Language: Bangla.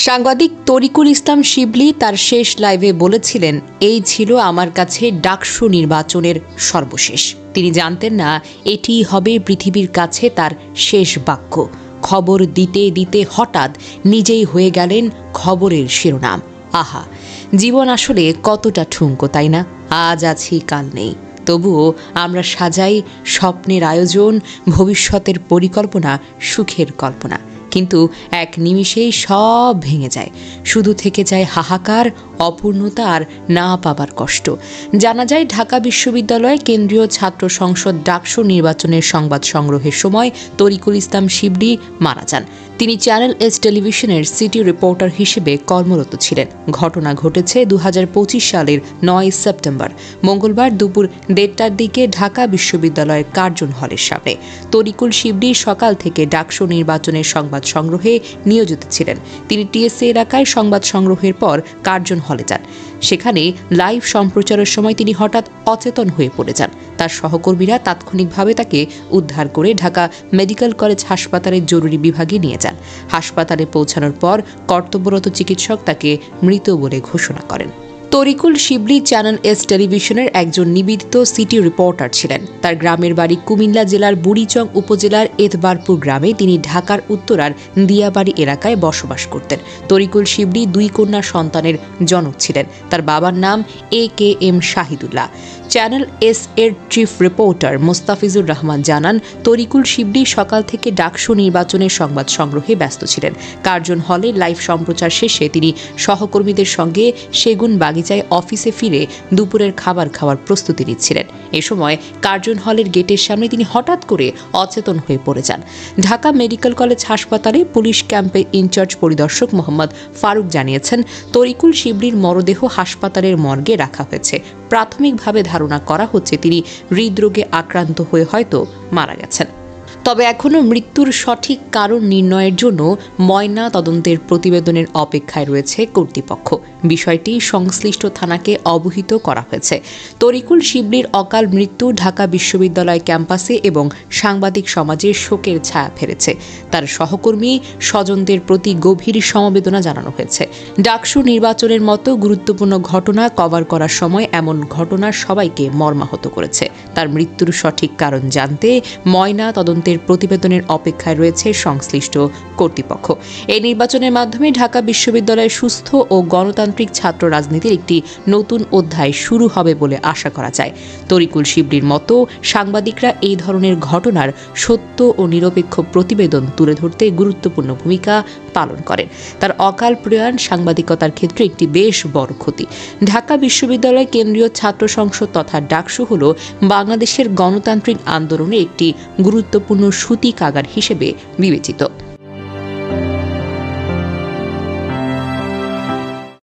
সাংবাদিক তরিকুল ইসলাম শিবলি তার শেষ লাইভে বলেছিলেন, এই ছিল আমার কাছে ডাকসু নির্বাচনের সর্বশেষ। তিনি জানতেন না এটিই হবে পৃথিবীর কাছে তার শেষ বাক্য। খবর দিতে দিতে হঠাৎ নিজেই হয়ে গেলেন খবরের শিরোনাম। আহা, জীবন আসলে কতটা ঠুনকো, তাই না? আজ আছি কাল নেই, তবুও আমরা সাজাই স্বপ্নের আয়োজন, ভবিষ্যতের পরিকল্পনা, সুখের কল্পনা। কিন্তু এক নিমিষেই সব ভেঙে যায়। শুধু থেকে যায় হাহাকার, অপূর্ণতা আর না পাবার কষ্ট। জানা যায় ঢাকা বিশ্ববিদ্যালয় কেন্দ্রীয় ছাত্র সংসদ ডাকসু নির্বাচনের সংবাদ সংগ্রহের সময় তরিকুল ইসলাম শিবলি মারা যান। তিনি চ্যানেল এস টেলিভিশনের সিটি রিপোর্টার হিসেবে কর্মরত ছিলেন। ঘটনা ঘটেছে 2025 সালের 9 সেপ্টেম্বর মঙ্গলবার দুপুর 1:30টার দিকে ঢাকা বিশ্ববিদ্যালয়ের কার্জন হলের সামনে। তরিকুল শিবলি সকাল থেকে ডাকসু নির্বাচনের সংবাদ সংগ্রহে নিয়োজিত ছিলেন। তিনি টিএসসি এলাকায় সংবাদ সংগ্রহের পর কার্জন হলে যান। সেখানে লাইভ সম্প্রচারের সময় তিনি হঠাৎ অচেতন হয়ে পড়ে যান। তার সহকর্মীরা তাৎক্ষণিকভাবে তাকে উদ্ধার করে ঢাকা মেডিকেল কলেজ হাসপাতালের জরুরি বিভাগে নিয়ে যান। হাসপাতালে পৌঁছানোর পর কর্তব্যরত চিকিৎসক তাকে মৃত বলে ঘোষণা করেন। তরিকুল শিবলি চ্যানেল এস টেলিভিশনের একজন নিবেদিত সিটি রিপোর্টার ছিলেন। তার গ্রামের বাড়ি কুমিল্লা জেলার বুড়িচং উপজেলার এতবারপুর গ্রামে। তিনি ঢাকার উত্তরার দিয়াবাড়ি এলাকায় বসবাস করতেন। তরিকুল শিবলি 2 কন্যা সন্তানের জনক ছিলেন। তার বাবার নাম AKM শাহিদুল্লাহ। চ্যানেল এস এর চিফ রিপোর্টার মোস্তাফিজুর রহমান জানান, তরিকুল শিবলি সকাল থেকে ডাকসু নির্বাচনের সংবাদ সংগ্রহে ব্যস্ত ছিলেন। কার্জন হলে লাইভ সম্প্রচার শেষে তিনি সহকর্মীদের সঙ্গে সেগুন বাগিচায় অফিসে ফিরে দুপুরের খাবার খাওয়ার প্রস্তুতি নিচ্ছিলেন। এ সময় কার্জন হলের গেটের সামনে তিনি হঠাৎ করে অচেতন হয়ে পড়ে যান। ঢাকা মেডিকেল কলেজ হাসপাতালে পুলিশ ক্যাম্পের ইনচার্জ পরিদর্শক মোহাম্মদ ফারুক জানিয়েছেন, তরিকুল শিবলির মরদেহ হাসপাতালের মর্গে রাখা হয়েছে। প্রাথমিকভাবে ধারণা করা হচ্ছে তিনি হৃদরোগে আক্রান্ত হয়ে হয়তো মারা গেছেন। তবে এখনও মৃত্যুর সঠিক কারণ নির্ণয়ের জন্য ময়না তদন্তের প্রতিবেদনের অপেক্ষায় রয়েছে কর্তৃপক্ষ। বিষয়টি সংশ্লিষ্ট থানাকে অবহিত করা হয়েছে। তরিকুল শিবলির অকাল মৃত্যু ঢাকা বিশ্ববিদ্যালয় ক্যাম্পাসে এবং সাংবাদিক সমাজে শোকের ছায়া ফেলেছে। তার সহকর্মী স্বজনদের প্রতি গভীর সমবেদনা জানানো হয়েছে। ডাকসু নির্বাচনের মতো গুরুত্বপূর্ণ ঘটনা কভার করার সময় এমন ঘটনা সবাইকে মর্মাহত করেছে। তার মৃত্যুর সঠিক কারণ জানতে ময়না তদন্তের প্রতিবেদনের অপেক্ষায় রয়েছে সংশ্লিষ্ট কর্তৃপক্ষ। এই নির্বাচনের মাধ্যমে ঢাকা বিশ্ববিদ্যালয়ে সুস্থ ও গণতান্ত্রিক ছাত্র রাজনীতির একটি নতুন অধ্যায় শুরু হবে বলে আশা করা যায়। তরিকুল শিবলির মতো সাংবাদিকরা এই ধরনের ঘটনার সত্য ও নিরপেক্ষ প্রতিবেদন তুলে ধরতে গুরুত্বপূর্ণ ভূমিকা পালন করেন। তার অকাল প্রয়াণ সাংবাদিকতার ক্ষেত্রে একটি বেশ বড় ক্ষতি। ঢাকা বিশ্ববিদ্যালয় কেন্দ্রীয় ছাত্র সংসদ তথা ডাকসু হল বাংলাদেশের গণতান্ত্রিক আন্দোলনে একটি গুরুত্বপূর্ণ সূতিকাগার হিসেবে বিবেচিত।